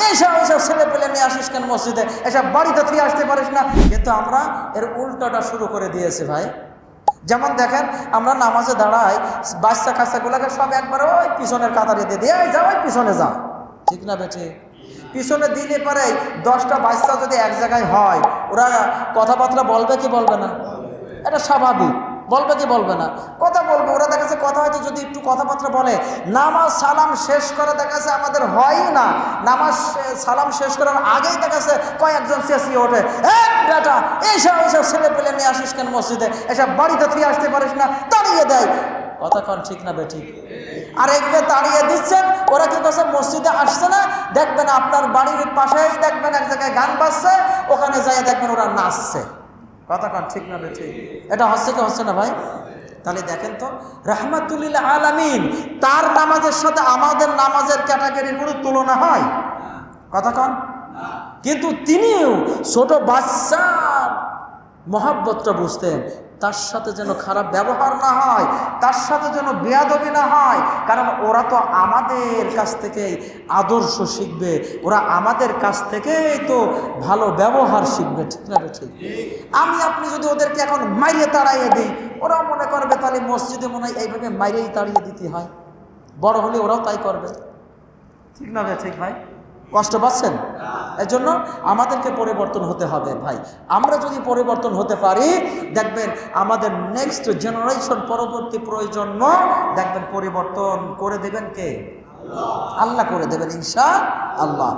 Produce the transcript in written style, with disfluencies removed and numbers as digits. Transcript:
এইসব ছেলে পেলে নিয়ে আসিস কেন মসজিদে, এসব বাড়িতে তুই আসতে পারিস না। কিন্তু আমরা এর উল্টোটা শুরু করে দিয়েছি ভাই। যেমন দেখেন, আমরা নামাজে দাঁড়াই, বাচ্চা কাচ্চাগুলোকে সব একবার ওই পিছনের কাতারে দিয়ে দিয়ে যা, ওই পিছনে যা, ঠিক না বেঠি? পিছনে দিলে পরে 10টা বাচ্চা যদি এক জায়গায় হয়, ওরা কথাবার্তা বলবে কি বলবে না? এটা স্বাভাবিক, বলবে কি বলবে না? কথা বলবে। ওরা দেখা যাচ্ছে কথা হয়তো যদি একটু কথাবার্তা বলে, নামাজ সালাম শেষ করে দেখা যাচ্ছে আমাদের হয়ই না, নামাজ সালাম শেষ করার আগেই দেখা যাচ্ছে কয়েকজন চেঁচিয়ে ওঠে, বেটা এইসব ছেলে পেলে নিয়ে আসিস কেন মসজিদে, এসব বাড়িতে তুই আসতে পারিস না, তাড়িয়ে দেয়। কথা কন ঠিক না বেঠিক? আর এগুলো তাড়িয়ে দিচ্ছেন, ওরা কি করছে, মসজিদে আসছে না, দেখবেন আপনার বাড়ির পাশেই দেখবেন এক জায়গায় গান বাজছে, ওখানে যাই দেখবেন ওরা নাচছে। কথা কন ঠিক না বেঠিক? এটা হচ্ছে কি হচ্ছে না ভাই? তাহলে দেখেন তো, রাহমাতুল আলামিন তার নামাজের সাথে আমাদের নামাজের ক্যাটাগরির কোনো তুলনা হয়? কথা কন। কিন্তু তিনিও ছোট বাচ্চার মহাব্বতটা বুঝতেন, তার সাথে যেন খারাপ ব্যবহার না হয়, তার সাথে যেন বেয়াদবি না হয়, কারণ ওরা তো আমাদের কাছ থেকেই আদর্শ শিখবে, ওরা আমাদের কাছ থেকেই তো ভালো ব্যবহার শিখবে, ঠিক না? ঠিক। আমি আপনি যদি ওদেরকে এখন মাইরে তাড়াইয়ে দিই, ওরা মনে করবে তাহলে মসজিদে মনে হয় এইভাবে মাইরেই তাড়িয়ে দিতে হয়, বড় হলে ওরাও তাই করবে, ঠিক না? ঠিক ভাই, কষ্ট পাচ্ছেন? এজন্য আমাদেরকে পরিবর্তন হতে হবে ভাই। আমরা যদি পরিবর্তন হতে পারি, দেখবেন আমাদের নেক্সট জেনারেশন, পরবর্তী প্রজন্ম দেখবেন পরিবর্তন করে দেবেন কে? আল্লাহ করে দেবেন ইনশাআল্লাহ।